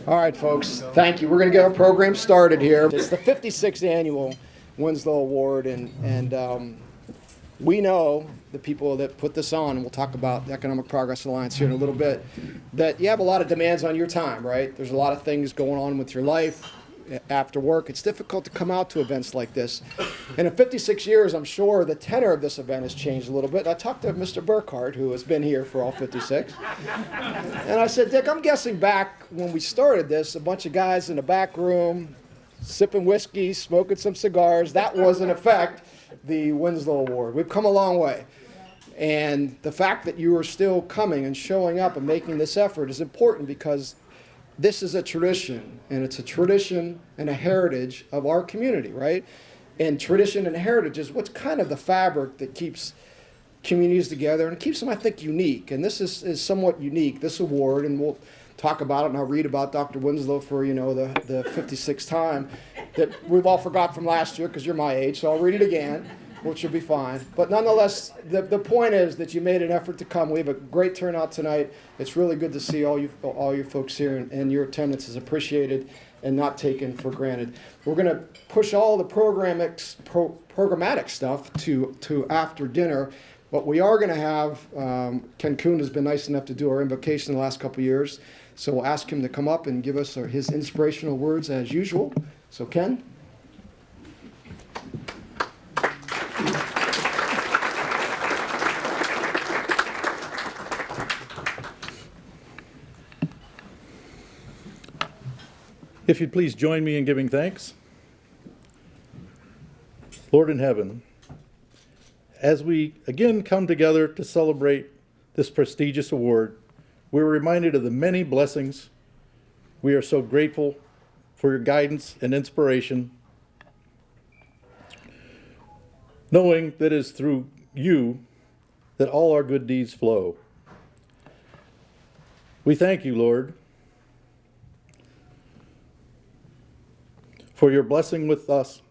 All right, folks. Thank you. We're going to get our program started here. It's the 56th annual Winslow Award, and we know the people that put this on, and we'll talk about the Economic Progress Alliance here in a little bit, that you have a lot of demands on your time, right? There's a lot of things going on with your life after work. It's difficult to come out to events like this. And in 56 years, I'm sure the tenor of this event has changed a little bit. I talked to Mr. Burkhardt, who has been here for all 56. And I said, Dick, I'm guessing back when we started this, a bunch of guys in the back room, sipping whiskey, smoking some cigars. That was, in effect, the Winslow Award. We've come a long way. And the fact that you are still coming and showing up and making this effort is important because this is a tradition, and it's a tradition and a heritage of our community, right? And tradition and heritage is what's kind of the fabric that keeps communities together and keeps them, I think, unique. And this is somewhat unique, this award, and we'll talk about it, and I'll read about Dr. Winslow for, the 56th time that we've all forgot from last year because you're my age, so I'll read it again, which will be fine. But nonetheless, the point is that you made an effort to come. We have a great turnout tonight. It's really good to see all you folks here, and your attendance is appreciated and not taken for granted. We're going to push all the programmatic stuff to after dinner, but we are going to have, Ken Kuhn has been nice enough to do our invocation the last couple of years, so we'll ask him to come up and give us his inspirational words as usual. So Ken? If you'd please join me in giving thanks. Lord in heaven, as we again come together to celebrate this prestigious award, we're reminded of the many blessings. We are so grateful for your guidance and inspiration, knowing that it is through you that all our good deeds flow. We thank you, Lord, for your blessing with us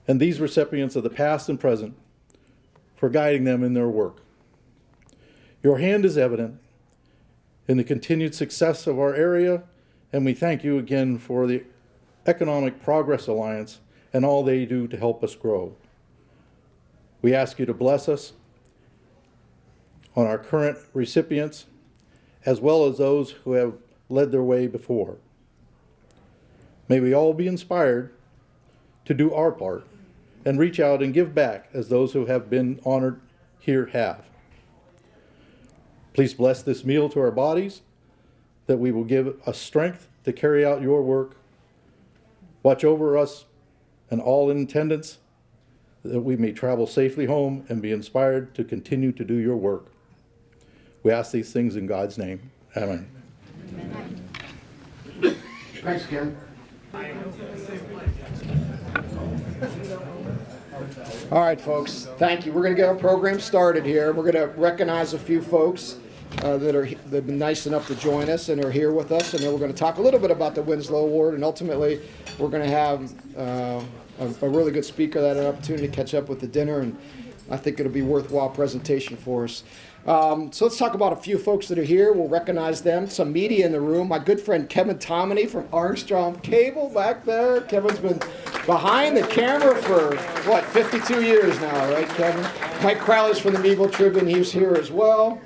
and these recipients of the past and present, for guiding them in their work. Your hand is evident in the continued success of our area, and we thank you again for the Economic Progress Alliance and all they do to help us grow. We ask you to bless us on our current recipients, as well as those who have led their way before. May we all be inspired to do our part and reach out and give back as those who have been honored here have. Please bless this meal to our bodies, that we will give us strength to carry out your work. Watch over us and all in attendance, that we may travel safely home and be inspired to continue to do your work. We ask these things in God's name. Amen. Thanks, Ken. All right, folks. Thank you. We're going to get our program started here. We're going to recognize a few folks that have been nice enough to join us and are here with us, and then we're going to talk a little bit about the Winslow Award, and ultimately we're going to have a really good speaker that had an opportunity to catch up with the dinner, and I think it'll be a worthwhile presentation for us. So let's talk about a few folks that are here. We'll recognize them. Some media in the room. My good friend Kevin Tomany from Armstrong Cable back there. Kevin's been behind the camera for, 52 years now, right, Kevin? Mike Crowley's from the Meadville Tribune. He's here as well.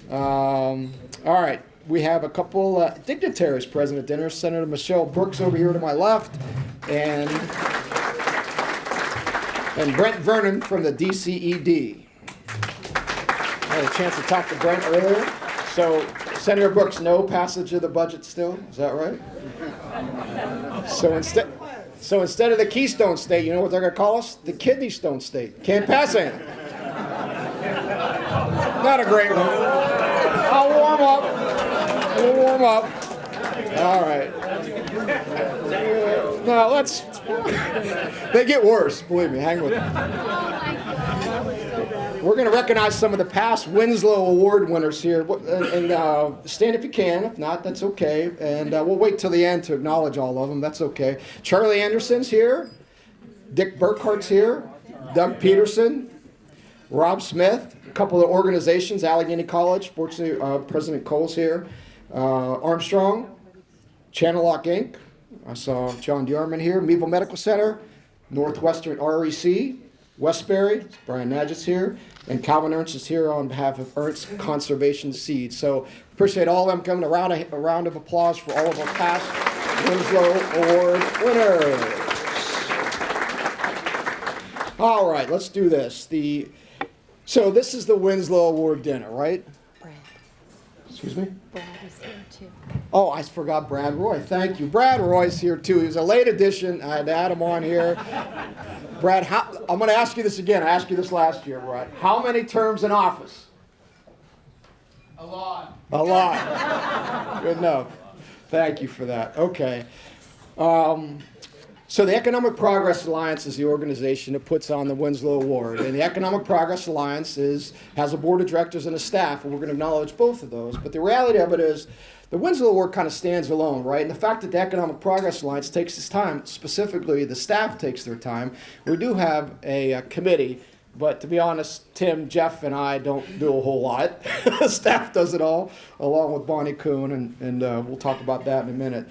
All right. We have a couple dignitaries present at dinner. Senator Michelle Brooks over here to my left, and Brent Vernon from the DCED. I had a chance to talk to Brent earlier. So, Senator Brooks, no passage of the budget still? Is that right? So instead of the Keystone State, you know what they're going to call us? The Kidney Stone State. Can't pass it. Not a great one. I'll warm up. We'll warm up. All right. No, they get worse, believe me. Hang with me. We're going to recognize some of the past Winslow Award winners here. And stand if you can. If not, that's okay. And we'll wait till the end to acknowledge all of them. That's okay. Charlie Anderson's here. Dick Burkhart's here. Doug Peterson. Rob Smith. A couple of organizations. Allegheny College. Fortunately, President Cole's here. Armstrong. Channel Lock Inc. I saw John Diarman here. Meadville Medical Center, Northwestern REC, Westbury, Brian Nadgett's here, and Calvin Ernst is here on behalf of Ernst Conservation Seeds. So appreciate all of them coming. A round of applause for all of our past Winslow Award winners. All right, let's do this. So this is the Winslow Award dinner, right? Brad. Excuse me? Brad is here too. Oh, I forgot Brad Roy. Thank you. Brad Roy's here too. He was a late addition. I had to add him on here. Brad, I'm going to ask you this again. I asked you this last year, Brad. How many terms in office? A lot. A lot. Good enough. Thank you for that. Okay. So the Economic Progress Alliance is the organization that puts on the Winslow Award. And the Economic Progress Alliance has a board of directors and a staff, and we're going to acknowledge both of those. But the reality of it is the Winslow Award kind of stands alone, right? And the fact that the Economic Progress Alliance takes its time, specifically the staff takes their time, we do have a committee. But to be honest, Tim, Jeff, and I don't do a whole lot. The staff does it all, along with Bonnie Kuhn, and we'll talk about that in a minute.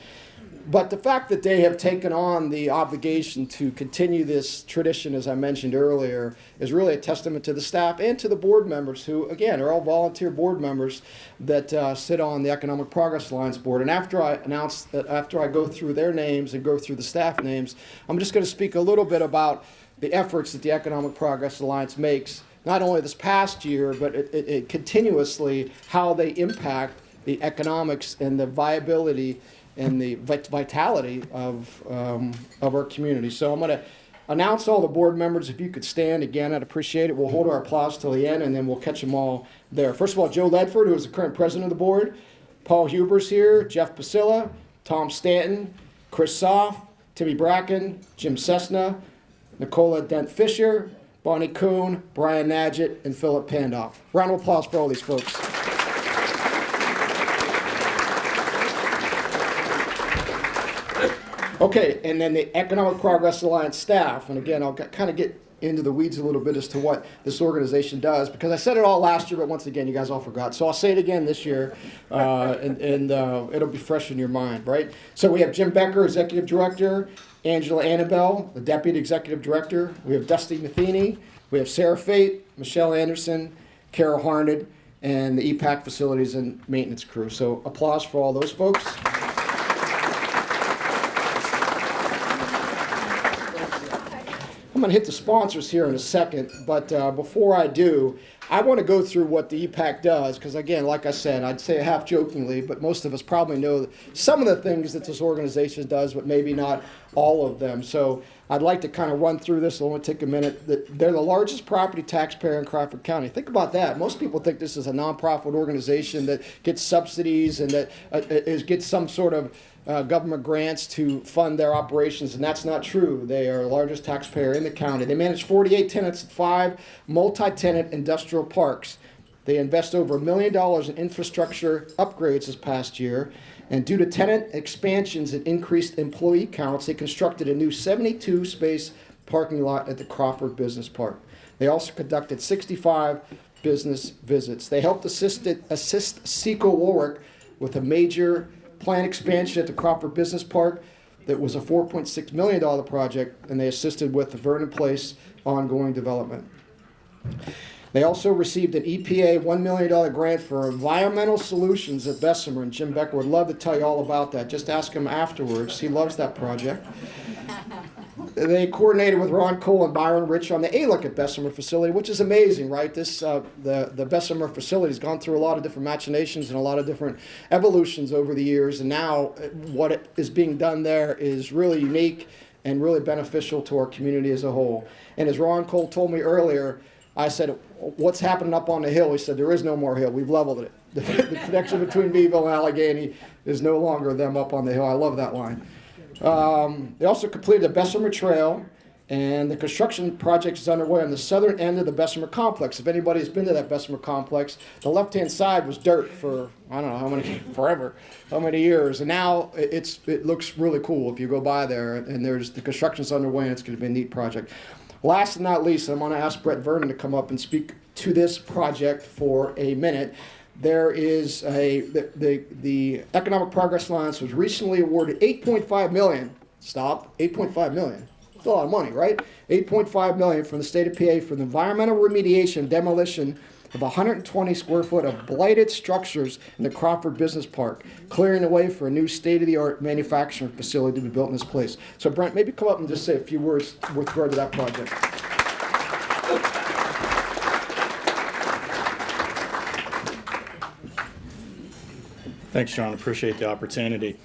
But the fact that they have taken on the obligation to continue this tradition, as I mentioned earlier, is really a testament to the staff and to the board members who, again, are all volunteer board members that sit on the Economic Progress Alliance board. And after I go through their names and go through the staff names, I'm just going to speak a little bit about the efforts that the Economic Progress Alliance makes, not only this past year, but it continuously, how they impact the economics and the viability and the vitality of our community. So I'm going to announce all the board members. If you could stand again, I'd appreciate it. We'll hold our applause till the end, and then we'll catch them all there. First of all, Joe Ledford, who is the current president of the board. Paul Huber's here. Jeff Pasilla, Tom Stanton, Chris Soff, Timmy Bracken, Jim Cessna, Nicola Dent-Fisher, Bonnie Kuhn, Brian Nadgett, and Philip Pandoff. Round of applause for all these folks. Okay, and then the Economic Progress Alliance staff, and again, I'll kind of get into the weeds a little bit as to what this organization does, because I said it all last year, but once again, you guys all forgot. So I'll say it again this year, and it'll be fresh in your mind, right? So we have Jim Becker, Executive Director, Angela Annabelle, the Deputy Executive Director. We have Dusty Matheny. We have Sarah Fate, Michelle Anderson, Carol Harned, and the EPAC Facilities and Maintenance crew. So applause for all those folks. I'm going to hit the sponsors here in a second, but before I do, I want to go through what the EPAC does, because again, like I said, I'd say half jokingly, but most of us probably know some of the things that this organization does, but maybe not all of them. So I'd like to kind of run through this. It'll only take a minute. They're the largest property taxpayer in Crawford County. Think about that. Most people think this is a nonprofit organization that gets subsidies and that gets some sort of government grants to fund their operations, and that's not true. They are the largest taxpayer in the county. They manage 48 tenants at 5 multi-tenant industrial parks. They invest over $1 million in infrastructure upgrades this past year, and due to tenant expansions and increased employee counts, they constructed a new 72-space parking lot at the Crawford Business Park. They also conducted 65 business visits. They helped assist Seco Warwick with a major planned expansion at the Crawford Business Park that was a $4.6 million project, and they assisted with the Vernon Place ongoing development. They also received an EPA $1 million grant for environmental solutions at Bessemer, and Jim Becker would love to tell you all about that. Just ask him afterwards. He loves that project. They coordinated with Ron Cole and Byron Rich on the ALEC at Bessemer facility, which is amazing, right? The Bessemer facility has gone through a lot of different machinations and a lot of different evolutions over the years, and now what is being done there is really unique and really beneficial to our community as a whole. And as Ron Cole told me earlier, I said, what's happening up on the hill? He said, there is no more hill. We've leveled it. The connection between Meadville and Allegheny is no longer them up on the hill. I love that line. They also completed the Bessemer Trail, and the construction project is underway on the southern end of the Bessemer complex. If anybody's been to that Bessemer complex, the left-hand side was dirt for, I don't know how many, forever, how many years. And now it looks really cool if you go by there, and the construction's underway, and it's going to be a neat project. Last but not least, I'm going to ask Brett Vernon to come up and speak to this project for a minute. there is the Economic Progress Alliance was recently awarded $8.5 million. Stop, $8.5 million. It's a lot of money, right? $8.5 million from the state of PA for the environmental remediation and demolition of 120 square foot of blighted structures in the Crawford Business Park, clearing the way for a new state-of-the-art manufacturing facility to be built in this place. So Brent, maybe come up and just say a few words with regard to that project. Thanks, John. Appreciate the opportunity.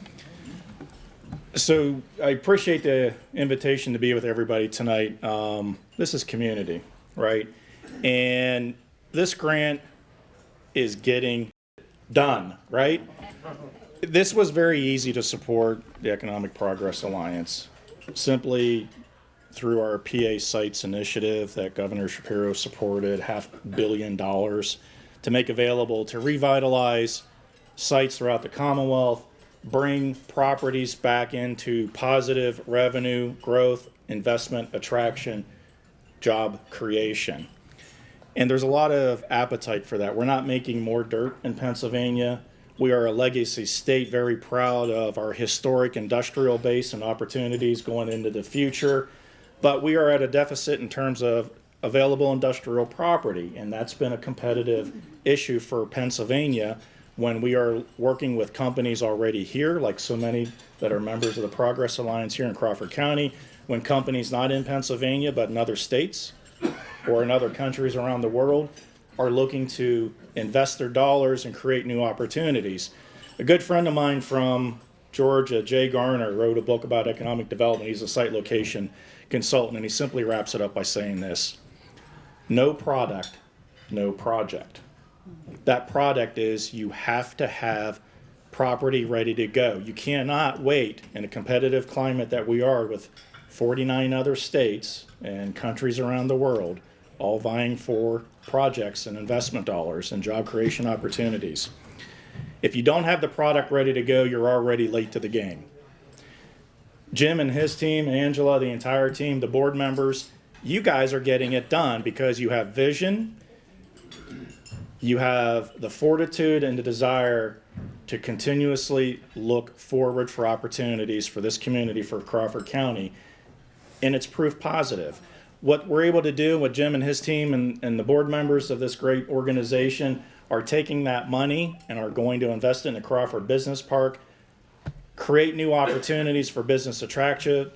So I appreciate the invitation to be with everybody tonight. This is community, right? And this grant is getting done, right? This was very easy to support the Economic Progress Alliance, simply through our PA Sites initiative that Governor Shapiro supported, $500 million to make available to revitalize sites throughout the Commonwealth, bring properties back into positive revenue growth, investment attraction, job creation. And there's a lot of appetite for that. We're not making more dirt in Pennsylvania. We are a legacy state, very proud of our historic industrial base and opportunities going into the future. But we are at a deficit in terms of available industrial property, and that's been a competitive issue for Pennsylvania when we are working with companies already here, like so many that are members of the Progress Alliance here in Crawford County, when companies not in Pennsylvania but in other states or in other countries around the world are looking to invest their dollars and create new opportunities. A good friend of mine from Georgia, Jay Garner, wrote a book about economic development. He's a site location consultant, and he simply wraps it up by saying this: no product, no project. That product is you have to have property ready to go. You cannot wait in a competitive climate that we are with 49 other states and countries around the world, all vying for projects and investment dollars and job creation opportunities. If you don't have the product ready to go, you're already late to the game. Jim and his team, Angela, the entire team, the board members, you guys are getting it done because you have vision, you have the fortitude and the desire to continuously look forward for opportunities for this community, for Crawford County, and it's proof positive. What we're able to do, what Jim and his team and the board members of this great organization are taking that money and are going to invest in the Crawford Business Park, create new opportunities for business attraction,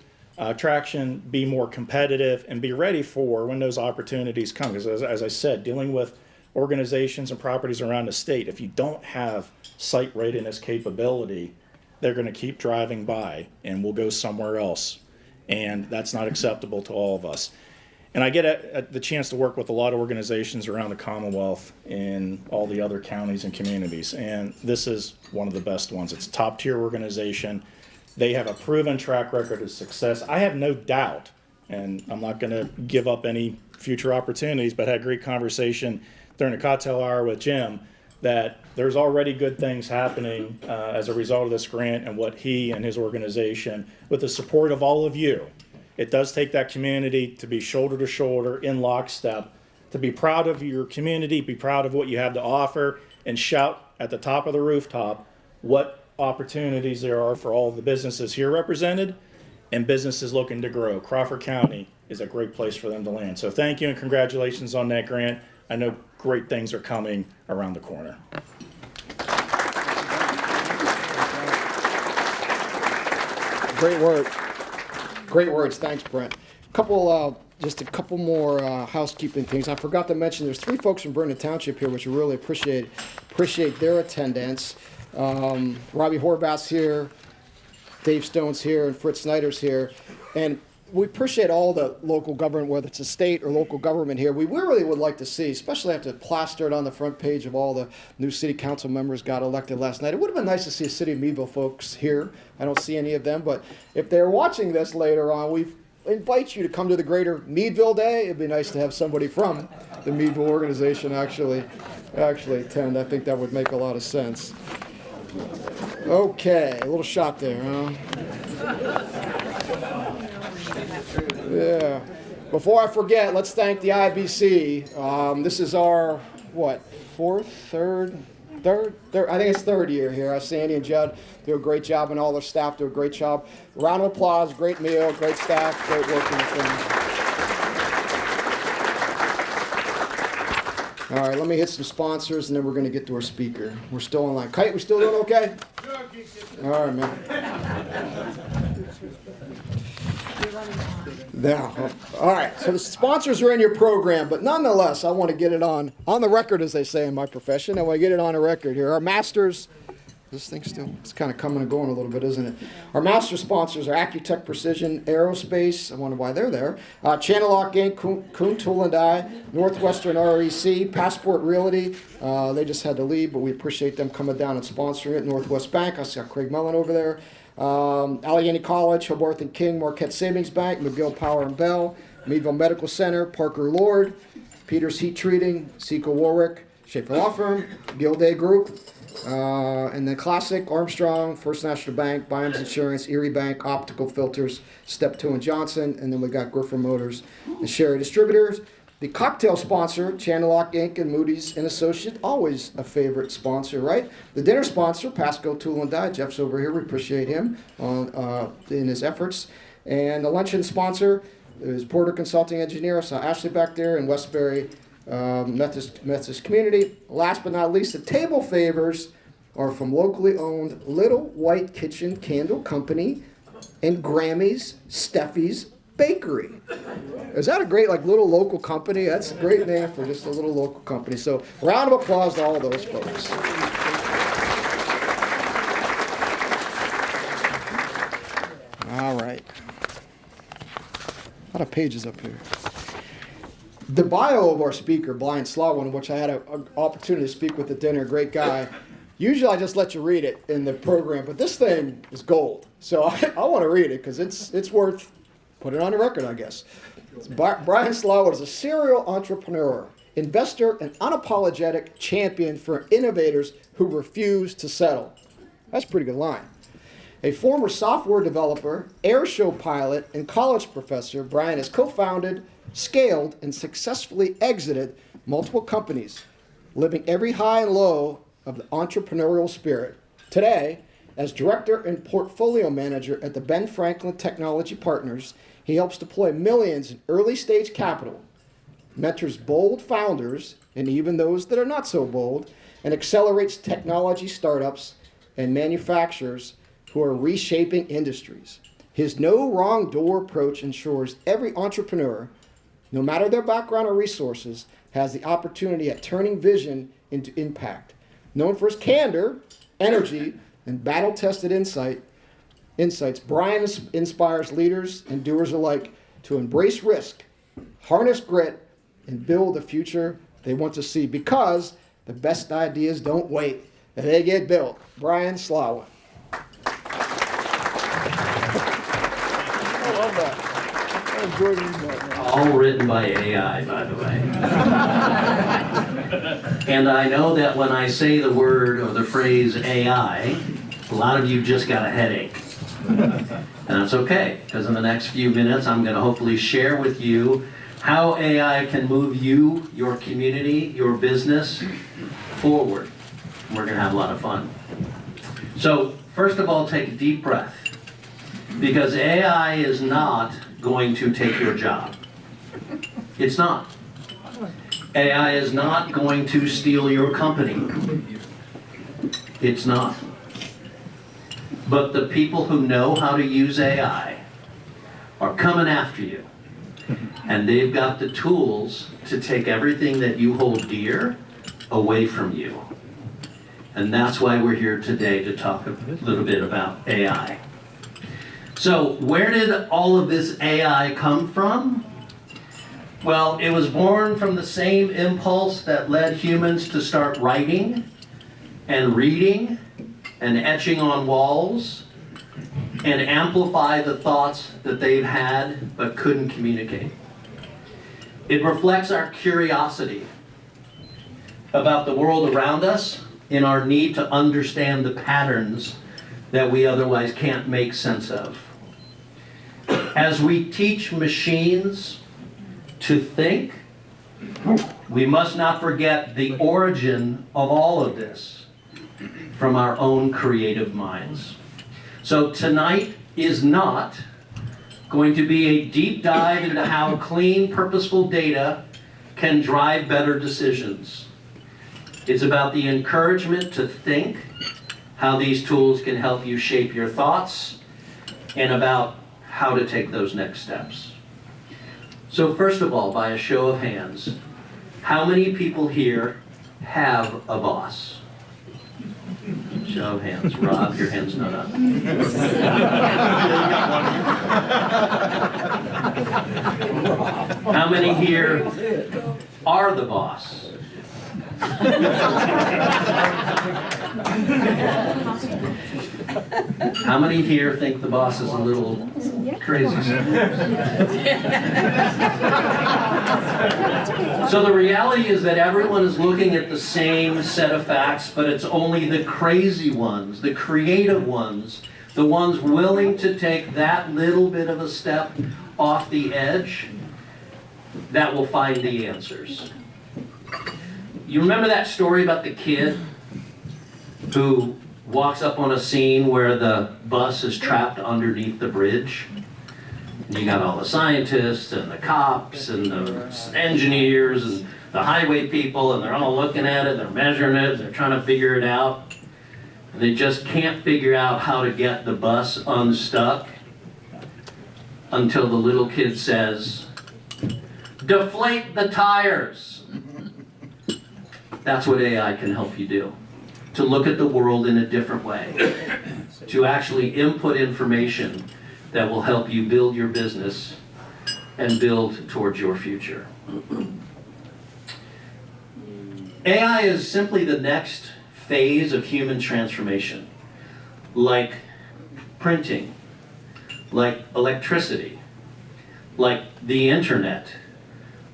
be more competitive, and be ready for when those opportunities come. Because as I said, dealing with organizations and properties around the state, if you don't have site readiness capability, they're going to keep driving by and we'll go somewhere else. And that's not acceptable to all of us. And I get the chance to work with a lot of organizations around the Commonwealth in all the other counties and communities. And this is one of the best ones. It's a top-tier organization. They have a proven track record of success. I have no doubt, and I'm not going to give up any future opportunities, but I had a great conversation during a cocktail hour with Jim that there's already good things happening as a result of this grant and what he and his organization, with the support of all of you. It does take that community to be shoulder to shoulder in lockstep, to be proud of your community, be proud of what you have to offer, and shout at the top of the rooftop what opportunities there are for all of the businesses here represented and businesses looking to grow. Crawford County is a great place for them to land. So thank you and congratulations on that grant. I know great things are coming around the corner. Great work. Great words. Thanks, Brent. Just a couple more housekeeping things. I forgot to mention there's 3 folks from Vernon Township here, which we really appreciate their attendance. Robbie Horvath's here, Dave Stone's here, and Fritz Snyder's here. And we appreciate all the local government, whether it's a state or local government here. We really would like to see, especially after plastered on the front page of all the new city council members got elected last night. It would have been nice to see the city of Meadville folks here. I don't see any of them, but if they're watching this later on, we invite you to come to the Greater Meadville Day. It'd be nice to have somebody from the Meadville organization actually attend. I think that would make a lot of sense. Okay, a little shot there, huh? Yeah. Before I forget, let's thank the IBC. This is our, third Third, I think it's third year here. Sandy and Judd do a great job, and all their staff do a great job. Round of applause, great meal, great staff, great working with them. All right, let me hit some sponsors, and then we're going to get to our speaker. We're still online. Kite, we still doing okay? All right, man. Now, all right, so the sponsors are in your program, but nonetheless, I want to get it on the record, as they say in my profession. I want to get it on a record here. Our masters, this thing still, it's kind of coming and going a little bit, isn't it? Our master sponsors are Accutech Precision Aerospace. I wonder why they're there. Channel Lock Inc., Kuhn Tool and Die, Northwestern REC, Passport Realty. They just had to leave, but we appreciate them coming down and sponsoring it. Northwest Bank, I see Craig Mellon over there. Allegheny College, Hobarth and King, Marquette Savings Bank, McGill Power and Bell, Meadville Medical Center, Parker Lord, Peters Heat Treating, Seco Warwick, Schaefer Law Firm, Gilday Group, and then Classic, Armstrong, First National Bank, Byams Insurance, Erie Bank, Optical Filters, Step 2 and Johnson, and then we got Griffin Motors and Sherry Distributors. The cocktail sponsor, Channel Lock Inc. and Moody's and Associates, always a favorite sponsor, right? The dinner sponsor, Pasco Tool and Die. Jeff's over here. We appreciate him in his efforts. And the luncheon sponsor is Porter Consulting Engineer. So Ashley back there in Westbury Methodist Community. Last but not least, the table favors are from locally owned Little White Kitchen Candle Company and Grammy's Steffi's Bakery. Is that a great, little local company? That's a great name for just a little local company. So, round of applause to all those folks. All right. A lot of pages up here. The bio of our speaker, Brian Slawin, which I had an opportunity to speak with at dinner, great guy. Usually I just let you read it in the program, but this thing is gold. So I want to read it because it's worth. Put it on the record, I guess. Brian Slawin is a serial entrepreneur, investor, and unapologetic champion for innovators who refuse to settle. That's a pretty good line. A former software developer, air show pilot, and college professor, Brian has co-founded, scaled, and successfully exited multiple companies, living every high and low of the entrepreneurial spirit. Today, as director and portfolio manager at the Ben Franklin Technology Partners, he helps deploy millions in early-stage capital, mentors bold founders, and even those that are not so bold, and accelerates technology startups and manufacturers who are reshaping industries. His no wrong door approach ensures every entrepreneur, no matter their background or resources, has the opportunity at turning vision into impact. Known for his candor, energy, and battle-tested insights, Brian inspires leaders and doers alike to embrace risk, harness grit, and build the future they want to see, because the best ideas don't wait, they get built. Brian Slawin. I love that. I enjoy reading that. All written by AI, by the way. And I know that when I say the word or the phrase AI, a lot of you just got a headache. And that's okay, because in the next few minutes I'm going to hopefully share with you how AI can move you, your community, your business forward. We're going to have a lot of fun. So first of all, take a deep breath, because AI is not going to take your job. It's not. AI is not going to steal your company. It's not. But the people who know how to use AI are coming after you. And they've got the tools to take everything that you hold dear away from you. And that's why we're here today to talk a little bit about AI. So where did all of this AI come from? Well, it was born from the same impulse that led humans to start writing and reading and etching on walls and amplify the thoughts that they've had but couldn't communicate. It reflects our curiosity about the world around us and our need to understand the patterns that we otherwise can't make sense of. As we teach machines to think, we must not forget the origin of all of this. from our own creative minds. So tonight is not going to be a deep dive into how clean, purposeful data can drive better decisions. It's about the encouragement to think, how these tools can help you shape your thoughts, and about how to take those next steps. So first of all, by a show of hands, how many people here have a boss? Show of hands. Rob, your hand's not up. How many here are the boss? How many here think the boss is a little crazy? So the reality is that everyone is looking at the same set of facts, but it's only the crazy ones, the creative ones, the ones willing to take that little bit of a step off the edge that will find the answers. You remember that story about the kid who walks up on a scene where the bus is trapped underneath the bridge? And you got all the scientists and the cops and the engineers and the highway people, and they're all looking at it, they're measuring it, they're trying to figure it out. And they just can't figure out how to get the bus unstuck until the little kid says, "Deflate the tires." That's what AI can help you do. To look at the world in a different way. To actually input information that will help you build your business and build towards your future. AI is simply the next phase of human transformation. Like printing, like electricity, like the internet,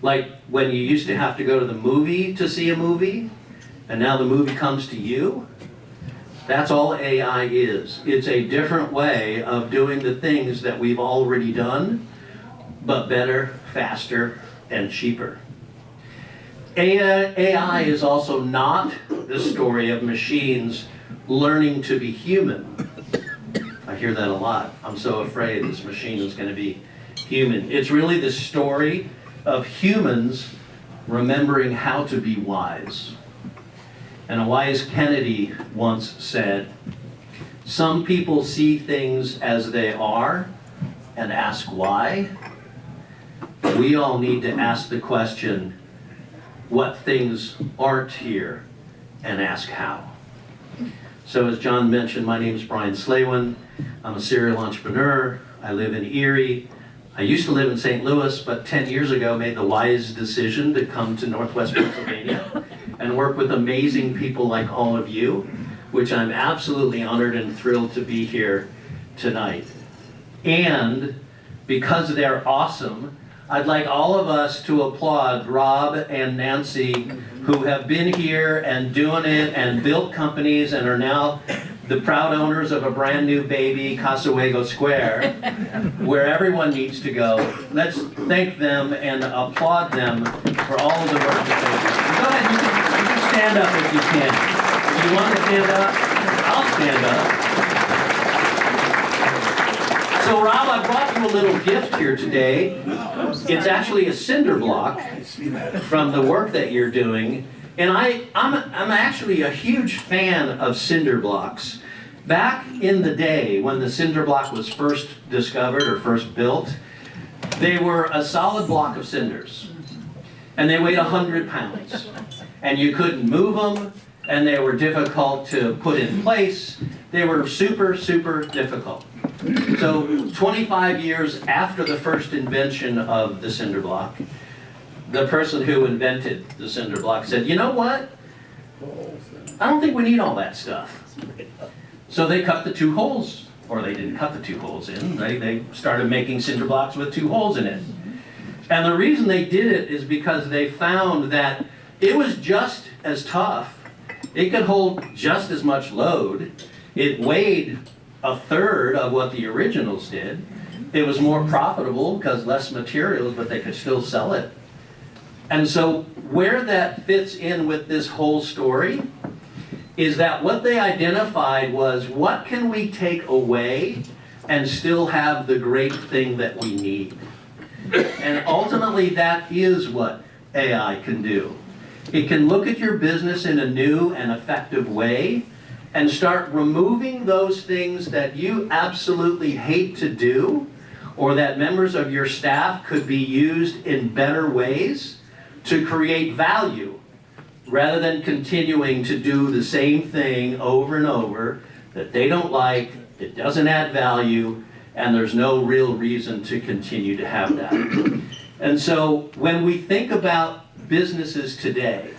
like when you used to have to go to the movie to see a movie, and now the movie comes to you. That's all AI is. It's a different way of doing the things that we've already done, but better, faster, and cheaper. AI is also not the story of machines learning to be human. I hear that a lot. I'm so afraid this machine is going to be human. It's really the story of humans remembering how to be wise. And a wise Kennedy once said, "Some people see things as they are and ask why. We all need to ask the question, what things aren't here, and ask how." So as John mentioned, my name is Brian Slaywin. I'm a serial entrepreneur. I live in Erie. I used to live in St. Louis, but 10 years ago made the wise decision to come to Northwest Pennsylvania and work with amazing people like all of you, which I'm absolutely honored and thrilled to be here tonight. And because they're awesome, I'd like all of us to applaud Rob and Nancy, who have been here and doing it and built companies and are now the proud owners of a brand new baby, Casawago Square, where everyone needs to go. Let's thank them and applaud them for all of the work that they do. Go ahead, you can stand up if you can. If you want to stand up, I'll stand up. So Rob, I brought you a little gift here today. It's actually a cinder block from the work that you're doing. And I'm actually a huge fan of cinder blocks. Back in the day when the cinder block was first discovered or first built, they were a solid block of cinders. And they weighed 100 pounds. And you couldn't move them, and they were difficult to put in place. They were super, super difficult. So 25 years after the first invention of the cinder block, the person who invented the cinder block said, "You know what? I don't think we need all that stuff." So they cut the two holes, or they didn't cut the two holes in. They started making cinder blocks with two holes in it. And the reason they did it is because they found that it was just as tough. It could hold just as much load. It weighed a third of what the originals did. It was more profitable because less materials, but they could still sell it. And so where that fits in with this whole story is that what they identified was, what can we take away and still have the great thing that we need? And ultimately, that is what AI can do. It can look at your business in a new and effective way and start removing those things that you absolutely hate to do, or that members of your staff could be used in better ways to create value, rather than continuing to do the same thing over and over that they don't like, it doesn't add value, and there's no real reason to continue to have that. And so when we think about businesses today,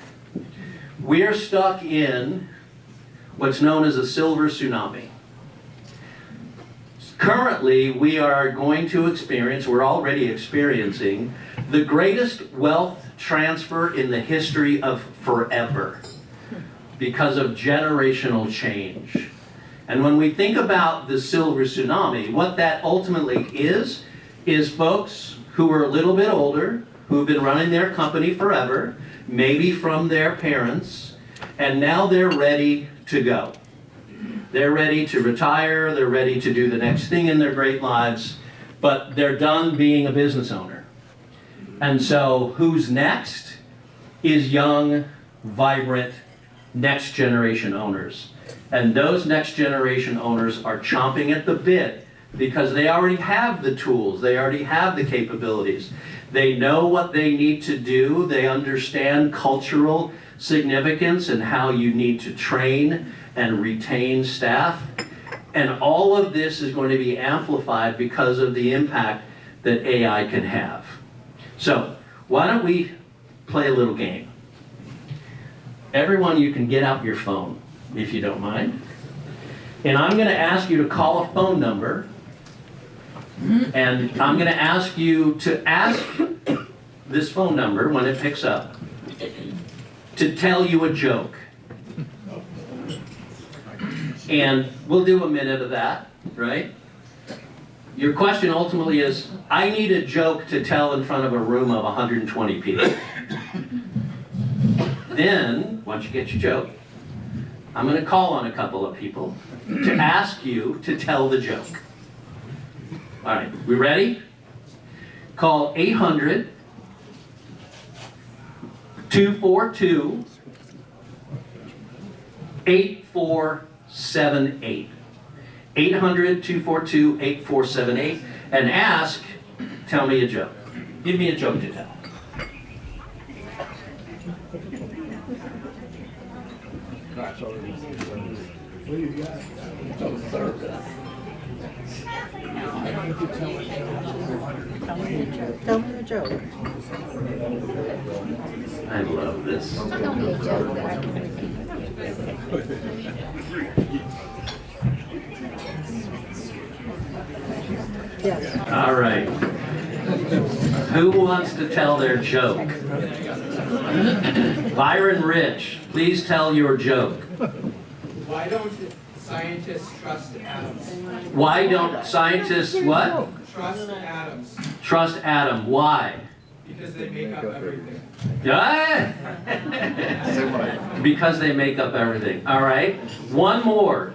we're stuck in what's known as a silver tsunami. Currently, we are going to experience, we're already experiencing, the greatest wealth transfer in the history of forever because of generational change. And when we think about the silver tsunami, what that ultimately is folks who are a little bit older, who've been running their company forever, maybe from their parents, and now they're ready to go. They're ready to retire, they're ready to do the next thing in their great lives, but they're done being a business owner. And so who's next is young, vibrant, next generation owners. And those next generation owners are chomping at the bit because they already have the tools, they already have the capabilities. They know what they need to do, they understand cultural significance and how you need to train and retain staff. And all of this is going to be amplified because of the impact that AI can have. So, why don't we play a little game? Everyone, you can get out your phone, if you don't mind. And I'm going to ask you to call a phone number. And I'm going to ask you to ask this phone number, when it picks up, to tell you a joke. And we'll do a minute of that, right? Your question ultimately is, I need a joke to tell in front of a room of 120 people. Then, once you get your joke, I'm going to call on a couple of people to ask you to tell the joke. All right, we ready? Call 800-242-8478. 800-242-8478, and ask, tell me a joke. Give me a joke to tell. Tell me a joke. I love this. Tell me a joke that I can repeat. Yes. All right. Who wants to tell their joke? Byron Rich, please tell your joke. Why don't scientists trust atoms? Why don't scientists what? Trust atoms. Trust Adam. Why? Because they make up everything. Ah! Because they make up everything. All right. One more.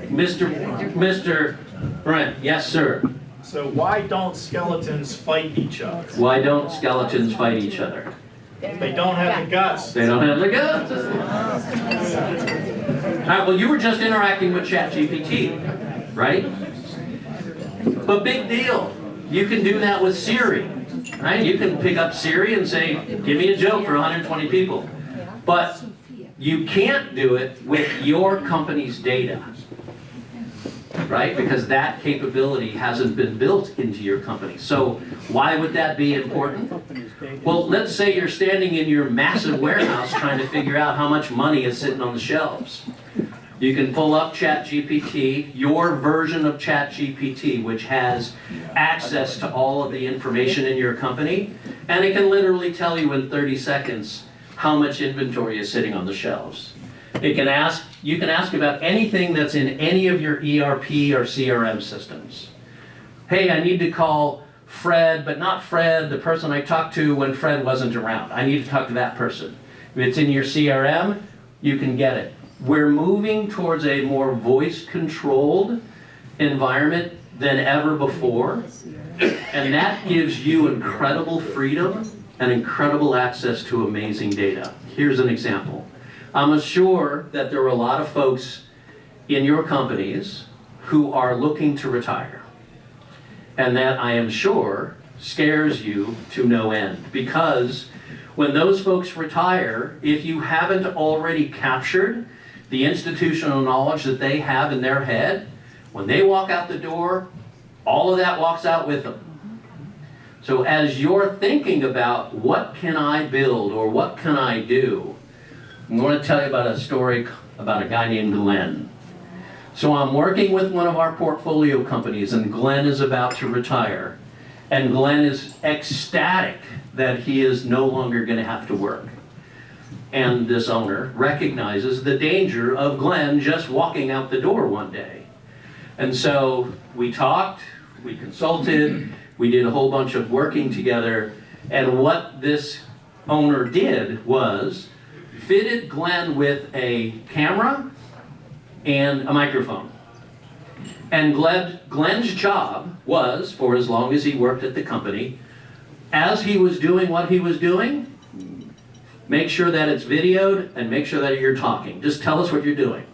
Mr. Brent. Yes, sir. So why don't skeletons fight each other? Why don't skeletons fight each other? They don't have the guts. They don't have the guts. All right, well, you were just interacting with ChatGPT, right? But big deal. You can do that with Siri, right? You can pick up Siri and say, give me a joke for 120 people. But you can't do it with your company's data, right? Because that capability hasn't been built into your company. So why would that be important? Well, let's say you're standing in your massive warehouse trying to figure out how much money is sitting on the shelves. You can pull up ChatGPT, your version of ChatGPT, which has access to all of the information in your company, and it can literally tell you in 30 seconds how much inventory is sitting on the shelves. You can ask about anything that's in any of your ERP or CRM systems. Hey, I need to call Fred, but not Fred, the person I talked to when Fred wasn't around. I need to talk to that person. If it's in your CRM, you can get it. We're moving towards a more voice-controlled environment than ever before, and that gives you incredible freedom and incredible access to amazing data. Here's an example. I'm sure that there are a lot of folks in your companies who are looking to retire, and that I am sure scares you to no end, because when those folks retire, if you haven't already captured the institutional knowledge that they have in their head, when they walk out the door, all of that walks out with them. So as you're thinking about what can I build or what can I do, I'm going to tell you about a story about a guy named Glenn. So I'm working with one of our portfolio companies, and Glenn is about to retire. And Glenn is ecstatic that he is no longer going to have to work. And this owner recognizes the danger of Glenn just walking out the door one day. And so we talked, we consulted, we did a whole bunch of working together, and what this owner did was fitted Glenn with a camera and a microphone. And Glenn's job was, for as long as he worked at the company, as he was doing what he was doing, make sure that it's videoed and make sure that you're talking. Just tell us what you're doing.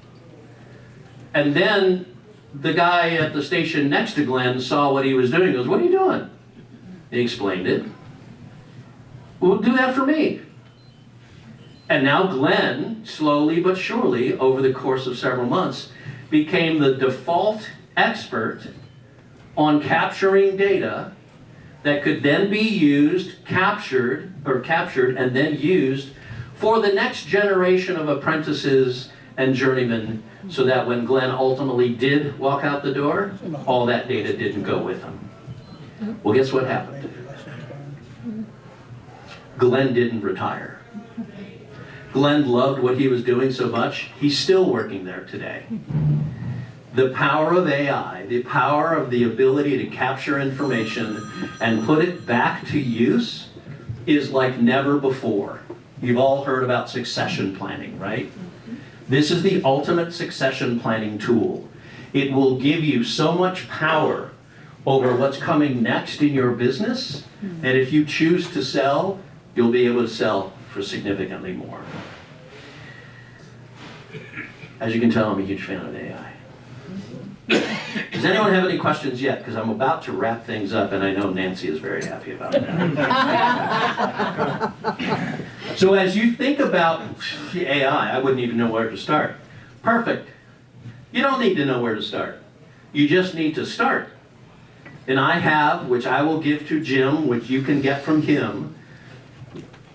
And then the guy at the station next to Glenn saw what he was doing. He goes, "What are you doing?" He explained it. "Well, do that for me." And now Glenn, slowly but surely, over the course of several months, became the default expert on capturing data that could then be used, captured, and then used for the next generation of apprentices and journeymen, so that when Glenn ultimately did walk out the door, all that data didn't go with him. Well, guess what happened? Glenn didn't retire. Glenn loved what he was doing so much, he's still working there today. The power of AI, the power of the ability to capture information and put it back to use is like never before. You've all heard about succession planning, right? This is the ultimate succession planning tool. It will give you so much power over what's coming next in your business, and if you choose to sell, you'll be able to sell for significantly more. As you can tell, I'm a huge fan of AI. Does anyone have any questions yet? Because I'm about to wrap things up, and I know Nancy is very happy about that. So as you think about AI, I wouldn't even know where to start. Perfect. You don't need to know where to start. You just need to start. And I have, which I will give to Jim, which you can get from him,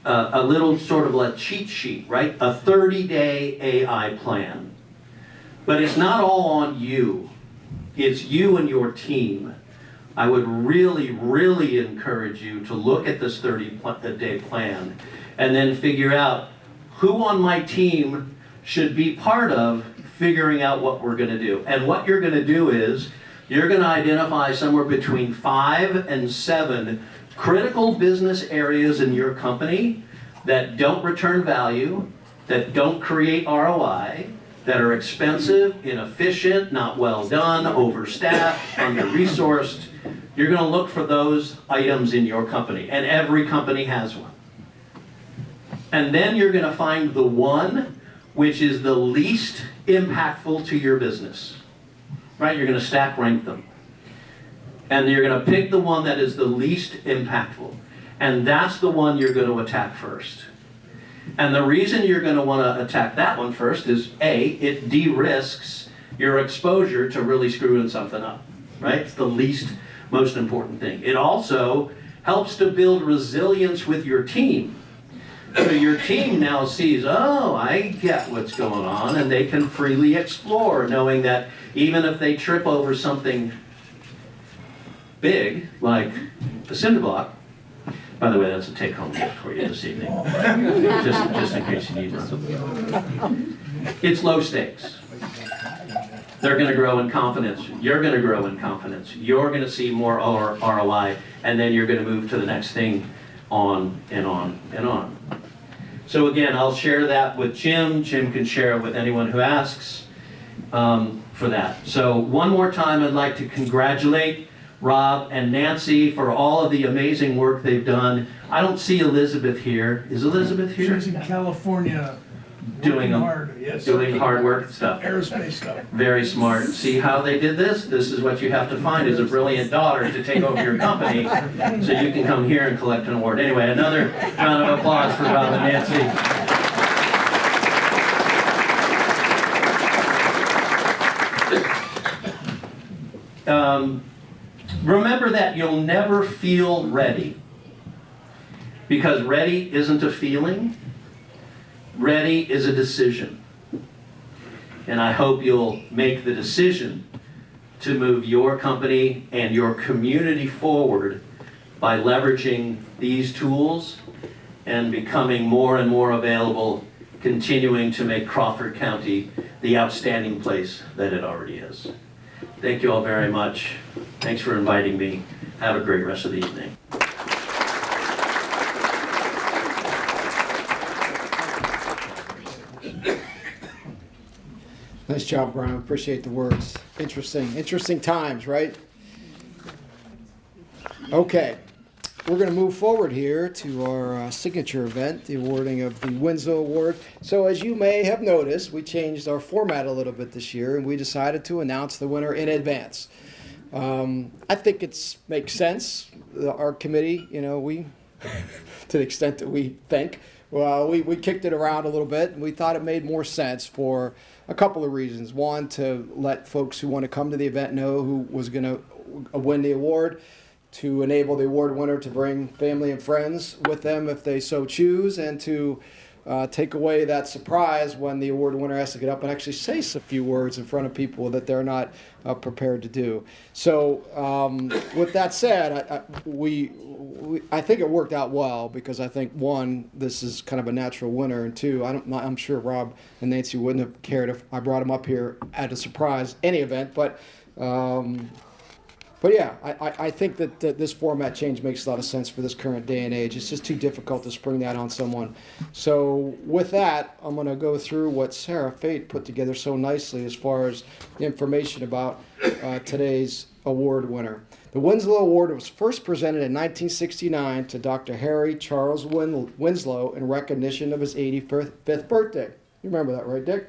a little sort of a cheat sheet, right? A 30-day AI plan. But it's not all on you. It's you and your team. I would really, really encourage you to look at this 30-day plan and then figure out who on my team should be part of figuring out what we're going to do. And what you're going to do is you're going to identify somewhere between 5 and 7 critical business areas in your company that don't return value, that don't create ROI, that are expensive, inefficient, not well done, overstaffed, under-resourced. You're going to look for those items in your company, and every company has one. And then you're going to find the one which is the least impactful to your business. Right? You're going to stack rank them. And you're going to pick the one that is the least impactful. And that's the one you're going to attack first. And the reason you're going to want to attack that one first is, A, it de-risks your exposure to really screwing something up. Right? It's the least most important thing. It also helps to build resilience with your team. So your team now sees, oh, I get what's going on, and they can freely explore, knowing that even if they trip over something big, like a cinder block, by the way, that's a take-home gift for you this evening, just in case you need one. It's low stakes. They're going to grow in confidence. You're going to grow in confidence. You're going to see more ROI, and then you're going to move to the next thing, on and on and on. So again, I'll share that with Jim. Jim can share it with anyone who asks for that. So one more time, I'd like to congratulate Rob and Nancy for all of the amazing work they've done. I don't see Elizabeth here. Is Elizabeth here? She's in California Doing working hard, yes. Doing hard work stuff. Aerospace stuff. Very smart. See how they did this? This is what you have to find is a brilliant daughter to take over your company so you can come here and collect an award. Anyway, another round of applause for Rob and Nancy. Remember that you'll never feel ready, because ready isn't a feeling, ready is a decision. And I hope you'll make the decision to move your company and your community forward by leveraging these tools and becoming more and more available, continuing to make Crawford County the outstanding place that it already is. Thank you all very much. Thanks for inviting me. Have a great rest of the evening. Nice job, Brian. Appreciate the words. Interesting times, right? Okay, we're going to move forward here to our signature event, the awarding of the Winslow Award. So as you may have noticed, we changed our format a little bit this year, and we decided to announce the winner in advance. I think it makes sense. Our committee, we, to the extent that we think, well, we kicked it around a little bit, and we thought it made more sense for a couple of reasons. One, to let folks who want to come to the event know who was going to win the award, to enable the award winner to bring family and friends with them if they so choose, and to take away that surprise when the award winner has to get up and actually say a few words in front of people that they're not prepared to do. So with that said, I think it worked out well, because I think, one, this is kind of a natural winner, and two, I'm sure Rob and Nancy wouldn't have cared if I brought them up here at a surprise any event, but yeah, I think that this format change makes a lot of sense for this current day and age. It's just too difficult to spring that on someone. So with that, I'm going to go through what Sarah Fate put together so nicely as far as the information about today's award winner. The Winslow Award was first presented in 1969 to Dr. Harry Charles Winslow in recognition of his 85th birthday. You remember that, right, Dick?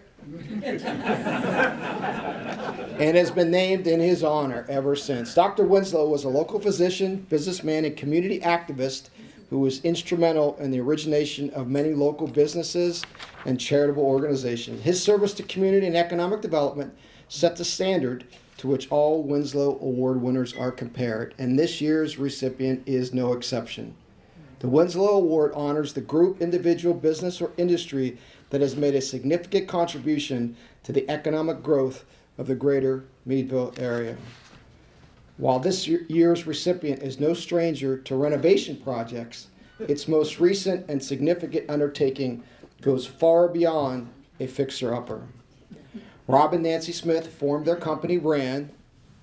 And has been named in his honor ever since. Dr. Winslow was a local physician, businessman, and community activist who was instrumental in the origination of many local businesses and charitable organizations. His service to community and economic development set the standard to which all Winslow Award winners are compared, and this year's recipient is no exception. The Winslow Award honors the group, individual, business, or industry that has made a significant contribution to the economic growth of the greater Meadville area. While this year's recipient is no stranger to renovation projects, its most recent and significant undertaking goes far beyond a fixer-upper. Rob and Nancy Smith formed their company RAND,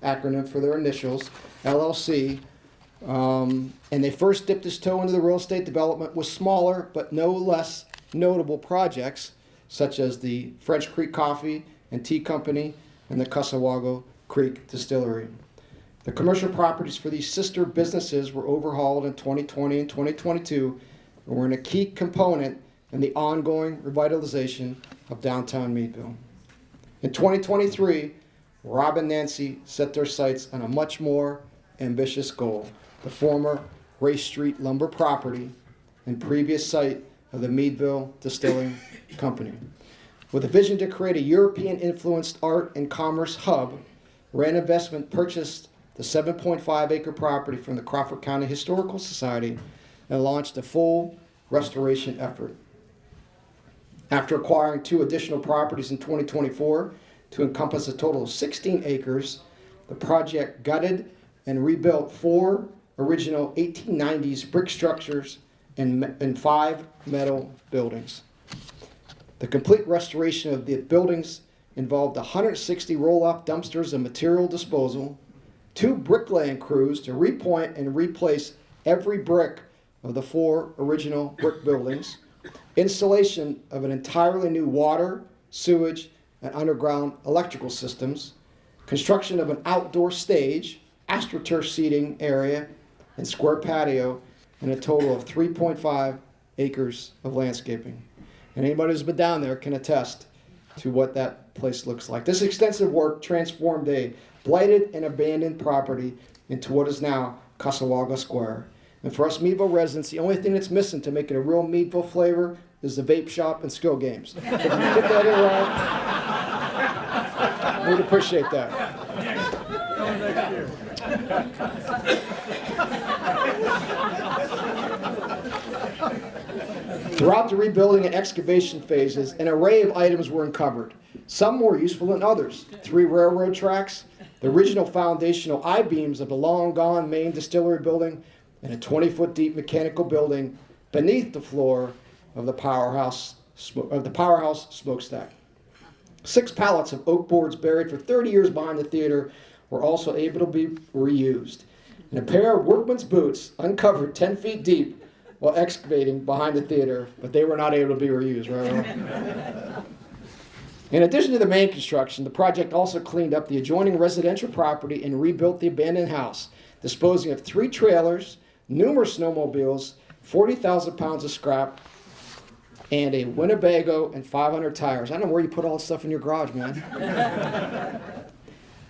acronym for their initials, LLC, and they first dipped his toe into the real estate development with smaller but no less notable projects such as the French Creek Coffee and Tea Company and the Cussawago Creek Distillery. The commercial properties for these sister businesses were overhauled in 2020 and 2022 and were a key component in the ongoing revitalization of downtown Meadville. In 2023, Rob and Nancy set their sights on a much more ambitious goal, the former Race Street lumber property and previous site of the Meadville Distilling Company. With a vision to create a European-influenced art and commerce hub, Rand Investment purchased the 7.5-acre property from the Crawford County Historical Society and launched a full restoration effort. After acquiring 2 additional properties in 2024 to encompass a total of 16 acres, the project gutted and rebuilt 4 original 1890s brick structures and 5 metal buildings. The complete restoration of the buildings involved 160 roll-off dumpsters and material disposal, 2 bricklaying crews to repoint and replace every brick of the 4 original brick buildings, installation of an entirely new water, sewage, and underground electrical systems, construction of an outdoor stage, astroturf seating area, and square patio, and a total of 3.5 acres of landscaping. And anybody who's been down there can attest to what that place looks like. This extensive work transformed a blighted and abandoned property into what is now Casawaga Square. And for us Meadville residents, the only thing that's missing to make it a real Meadville flavor is the vape shop and skill games. So if you can get that in right, we'd appreciate that. Throughout the rebuilding and excavation phases, an array of items were uncovered, some more useful than others. 3 railroad tracks, the original foundational I-beams of the long-gone main distillery building, and a 20-foot deep mechanical building beneath the floor of the powerhouse smokestack. 6 pallets of oak boards buried for 30 years behind the theater were also able to be reused. And a pair of workman's boots uncovered 10 feet deep while excavating behind the theater, but they were not able to be reused, right? In addition to the main construction, the project also cleaned up the adjoining residential property and rebuilt the abandoned house, disposing of 3 trailers, numerous snowmobiles, 40,000 pounds of scrap, and a Winnebago and 500 tires. I don't know where you put all this stuff in your garage, man.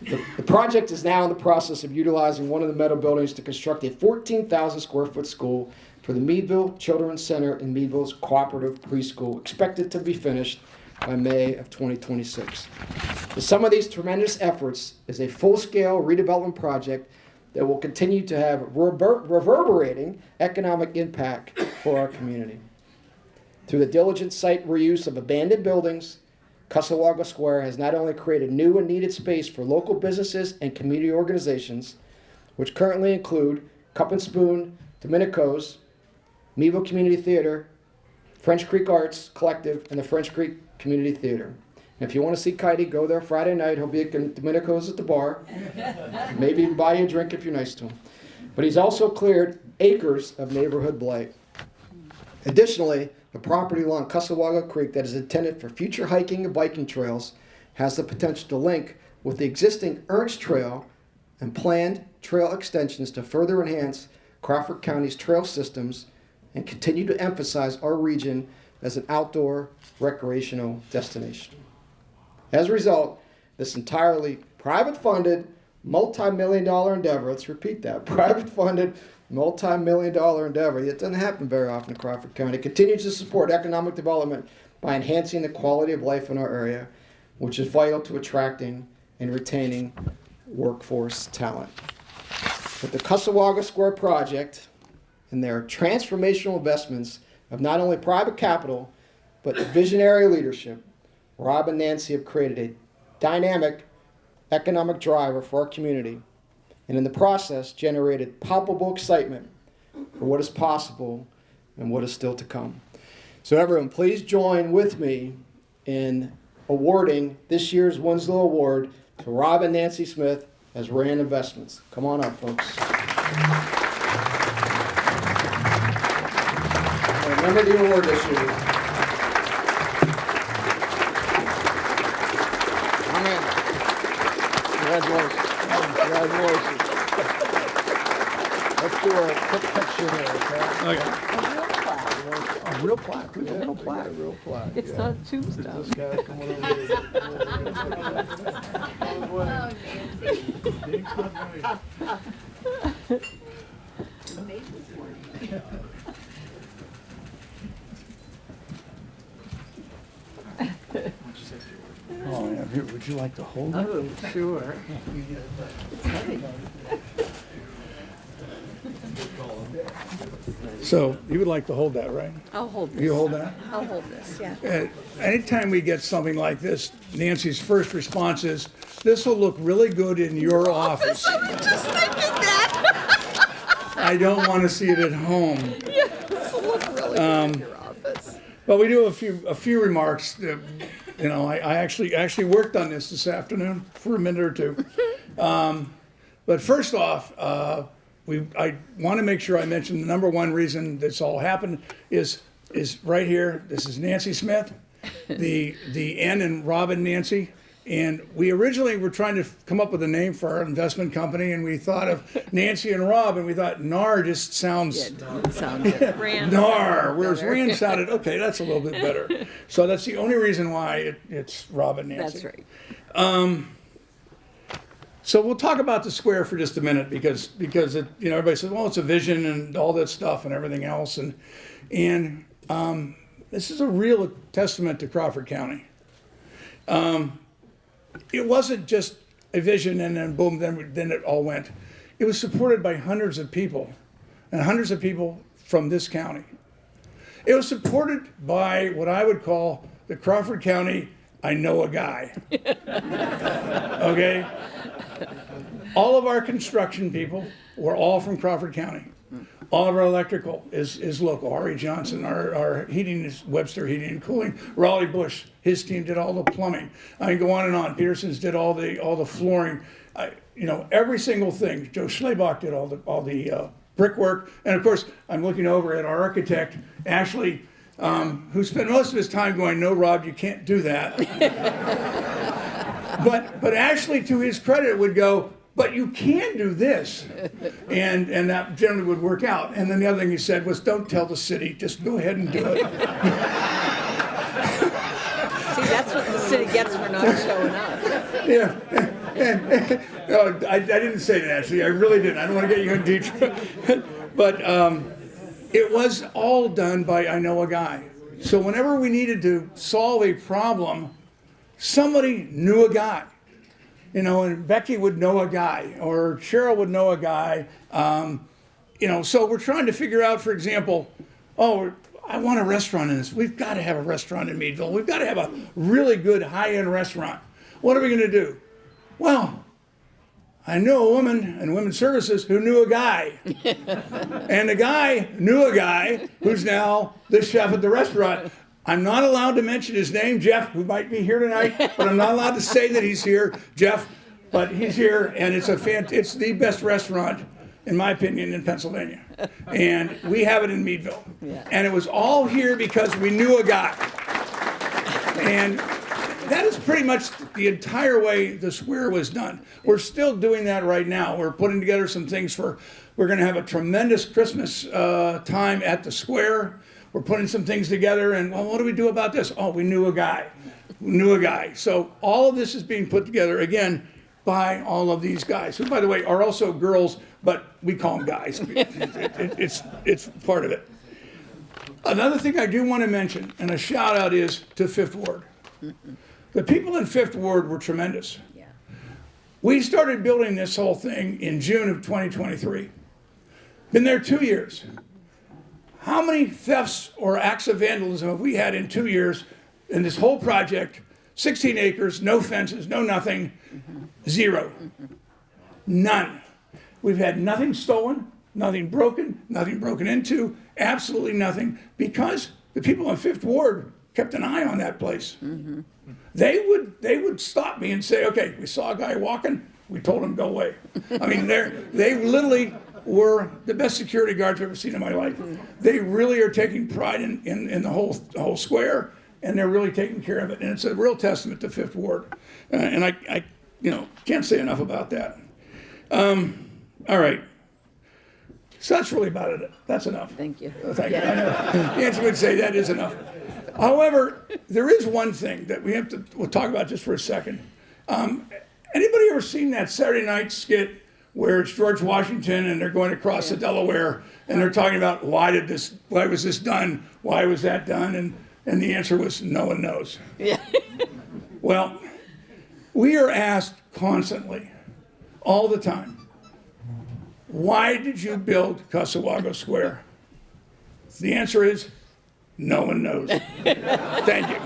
The project is now in the process of utilizing one of the metal buildings to construct a 14,000 square foot school for the Meadville Children's Center and Meadville's cooperative preschool, expected to be finished by May of 2026. The sum of these tremendous efforts is a full-scale redevelopment project that will continue to have reverberating economic impact for our community. Through the diligent site reuse of abandoned buildings, Casawaga Square has not only created new and needed space for local businesses and community organizations, which currently include Cup and Spoon, Domenico's, Meadville Community Theater, French Creek Arts Collective, and the French Creek Community Theater. And if you want to see Kitey, go there Friday night. He'll be at Domenico's at the bar. Maybe even buy you a drink if you're nice to him. But he's also cleared acres of neighborhood blight. Additionally, the property along Casawaga Creek that is intended for future hiking and biking trails has the potential to link with the existing Ernst Trail and planned trail extensions to further enhance Crawford County's trail systems and continue to emphasize our region as an outdoor recreational destination. As a result, this entirely private-funded, multi-million-dollar endeavor, let's repeat that, private-funded, multi-million-dollar endeavor, it doesn't happen very often in Crawford County, continues to support economic development by enhancing the quality of life in our area, which is vital to attracting and retaining workforce talent. With the Casawaga Square project and their transformational investments of not only private capital, but visionary leadership, Rob and Nancy have created a dynamic economic driver for our community, and in the process generated palpable excitement for what is possible and what is still to come. So everyone, please join with me in awarding this year's Winslow Award to Rob and Nancy Smith as Rand Investments. Come on up, folks. Remember the award this year. Amen. Congratulations. Congratulations. Let's do a quick picture here, okay? A real plaque. A real plaque. A real plaque. It's not tombstone. This guy's coming over here. Oh, yeah. Here, would you like to hold it? Oh, sure. It's heavy. So you would like to hold that, right? I'll hold this. You hold that? I'll hold this, yeah. Anytime we get something like this, Nancy's first response is, this will look really good in your office. Just thinking that. I don't want to see it at home. Yeah, this will look really good in your office. But we do a few remarks. That, you know, I actually worked on this afternoon for a minute or two. But first off, I want to make sure I mention the number one reason this all happened is is right here. This is Nancy Smith, the N in Robin Nancy. And we originally were trying to come up with a name for our investment company, and we thought of Nancy and Rob, and we thought NAR just sounds NAR, whereas Rand sounded, okay, that's a little bit better. So that's the only reason why it's Rob and Nancy. That's right. So we'll talk about the square for just a minute because it, everybody says, well, it's a vision and all that stuff and everything else, and this is a real testament to Crawford County. It wasn't just a vision and then boom, then it all went. It was supported by hundreds of people, and hundreds of people from this county. It was supported by what I would call the Crawford County, I know a guy. Okay? All of our construction people were all from Crawford County. All of our electrical is local. Ari Johnson, our heating is Webster Heating and Cooling. Raleigh Bush, his team did all the plumbing. I can go on and on. Peterson's did all the flooring. Every single thing. Joe Schlebach did all the brickwork. And of course, I'm looking over at our architect, Ashley, who spent most of his time going, no, Rob, you can't do that. But Ashley, to his credit, would go, but you can do this. And that generally would work out. And then the other thing he said was, don't tell the city, just go ahead and do it. See, that's what the city gets for not showing up. Yeah. No, I didn't say that, actually. I really didn't. I don't want to get you in detail. But it was all done by I know a guy. So whenever we needed to solve a problem, somebody knew a guy. And Becky would know a guy, or Cheryl would know a guy. So we're trying to figure out, for example, I want a restaurant in this. We've got to have a restaurant in Meadville. We've got to have a really good high-end restaurant. What are we going to do? Well, I knew a woman in women's services who knew a guy. And the guy knew a guy who's now the chef at the restaurant. I'm not allowed to mention his name, Jeff, who might be here tonight, but I'm not allowed to say that he's here, Jeff, but he's here, and it's the best restaurant, in my opinion, in Pennsylvania. And we have it in Meadville. Yeah. And it was all here because we knew a guy. And that is pretty much the entire way the square was done. We're still doing that right now. We're putting together some things we're going to have a tremendous Christmas time at the square. We're putting some things together, and well, what do we do about this? Oh, we knew a guy. We knew a guy. So all of this is being put together, again, by all of these guys, who, by the way, are also girls, but we call them guys. It's part of it. Another thing I do want to mention, and a shout out is to Fifth Ward. The people in Fifth Ward were tremendous. Yeah. We started building this whole thing in June of 2023. Been there 2 years. How many thefts or acts of vandalism have we had in 2 years in this whole project? 16 acres, no fences, no nothing, zero. None. We've had nothing stolen, nothing broken into, absolutely nothing, because the people in Fifth Ward kept an eye on that place. Mm-hmm. They would stop me and say, okay, we saw a guy walking, we told him go away. I mean, they literally were the best security guards I've ever seen in my life. They really are taking pride in the whole square, and they're really taking care of it. And it's a real testament to Fifth Ward. And I can't say enough about that. All right. So that's really about it. That's enough. Thank you. Thank you. I know. Nancy would say that is enough. However, there is one thing that we'll talk about just for a second. Anybody ever seen that Saturday night skit where it's George Washington and they're going across the Delaware and they're talking about why was this done? Why was that done? And the answer was no one knows. Yeah. Well, we are asked constantly, all the time, why did you build Casawago Square? The answer is no one knows. Thank you.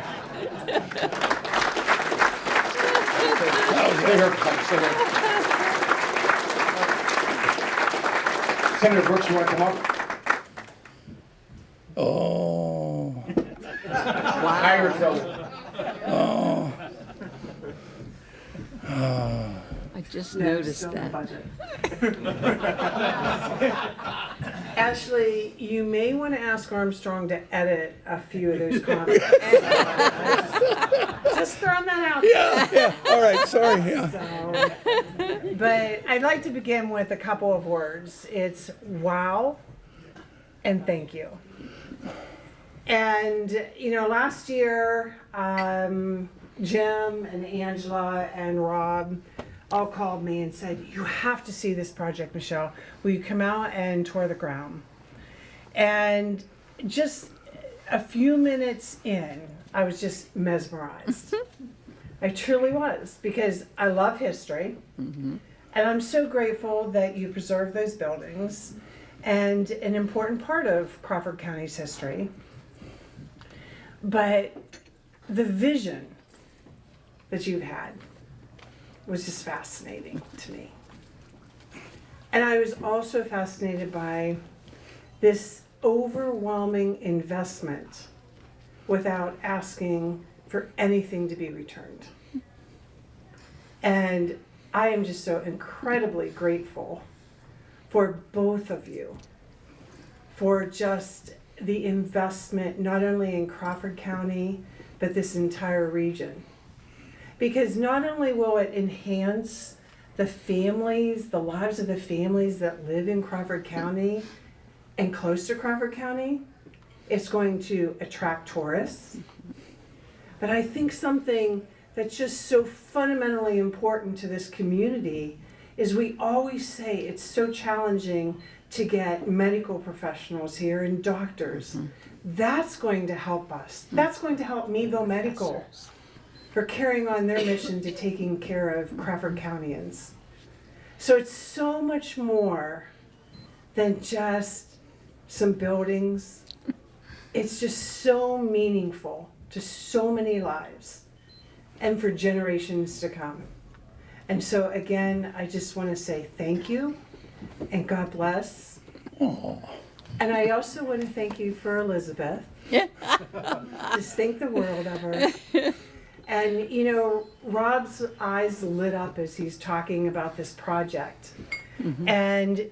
Senator Brooks, you want to come up? Oh. Higher trouble. Oh. I just noticed that. Ashley, you may want to ask Armstrong to edit a few of those comments. Just throwing that out there. Yeah. All right. Sorry. Yeah. So, but I'd like to begin with a couple of words. It's wow and thank you. And, you know, last year, Jim and Angela and Rob all called me and said, you have to see this project, Michelle. Will you come out and tour the ground? And just a few minutes in, I was just mesmerized. I truly was, because I love history. And I'm so grateful that you preserved those buildings and an important part of Crawford County's history. But the vision that you've had was just fascinating to me. And I was also fascinated by this overwhelming investment without asking for anything to be returned. And I am just so incredibly grateful for both of you for just the investment, not only in Crawford County, but this entire region. Because not only will it enhance the families, the lives of the families that live in Crawford County and close to Crawford County, it's going to attract tourists. But I think something that's just so fundamentally important to this community is we always say it's so challenging to get medical professionals here and doctors. That's going to help us. That's going to help Meadville Medical for carrying on their mission to taking care of Crawford Countyans. So it's so much more than just some buildings. It's just so meaningful to so many lives and for generations to come. And so again, I just want to say thank you and God bless. Oh. And I also want to thank you for Elizabeth. Just think the world of her. And you know, Rob's eyes lit up as he's talking about this project. And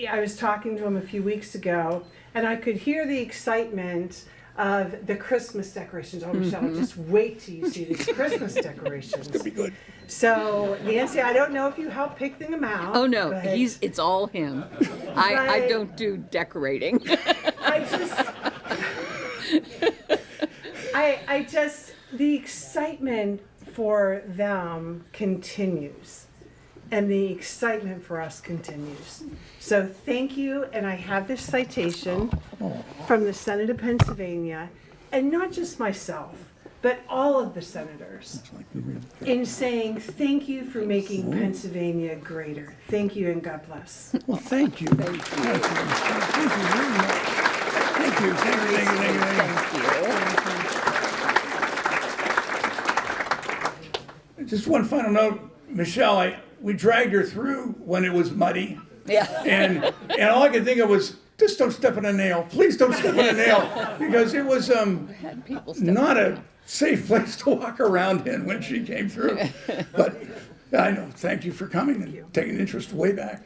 I was talking to him a few weeks ago, and I could hear the excitement of the Christmas decorations. Oh, Michelle, just wait till you see these Christmas decorations. It's gonna be good. So, Nancy, I don't know if you helped pick them out. Oh no, but it's all him. I don't do decorating. I just, the excitement for them continues. And the excitement for us continues. So thank you, and I have this citation from the Senate of Pennsylvania, and not just myself, but all of the senators, in saying thank you for making Pennsylvania greater. Thank you, and God bless. Well, thank you. Thank you. Thank you very much. Thank you. Just one final note, Michelle, we dragged her through when it was muddy. Yeah. And all I could think of was, just don't step on a nail. Please don't step on a nail. Because it was not a safe place to walk around in when she came through. But I know, thank you for coming and taking an interest way back.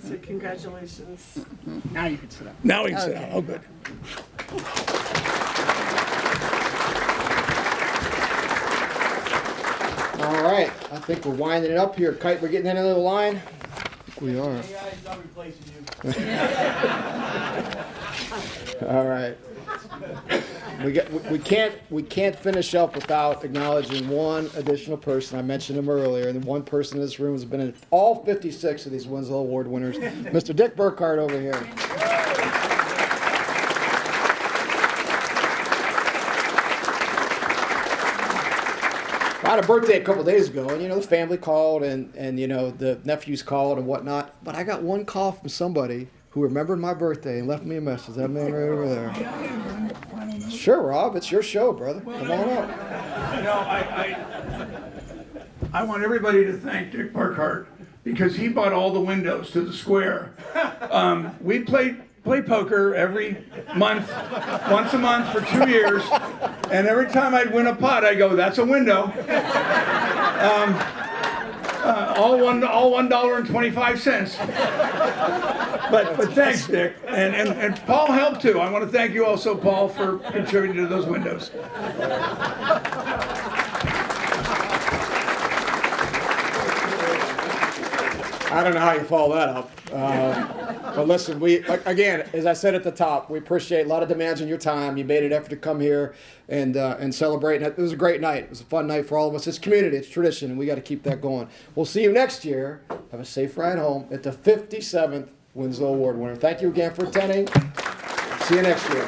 So congratulations. Now you can sit up. Now we can sit down. Oh, good. All right, I think we're winding it up here. Kite, we're getting into the line. We are. All right. We can't finish up without acknowledging one additional person. I mentioned him earlier, and one person in this room has been in all 56 of these Winslow Award winners. Mr. Dick Burkhart over here. I had a birthday a couple days ago, and the family called, and the nephews called and whatnot. But I got one call from somebody who remembered my birthday and left me a message. That man right over there. Sure, Rob, it's your show, brother. Come on up. I want everybody to thank Dick Burkhart because he bought all the windows to the square. We play poker every month, once a month for 2 years, and every time I'd win a pot, I go, that's a window. All $1.25. But thanks, Dick. And Paul helped too. I want to thank you also, Paul, for contributing to those windows. I don't know how you follow that up. But listen, again, as I said at the top, we appreciate a lot of demands on your time. You made an effort to come here and celebrate. And it was a great night. It was a fun night for all of us. It's community, it's tradition, and we got to keep that going. We'll see you next year. Have a safe ride home at the 57th Winslow Award winner. Thank you again for attending. See you next year.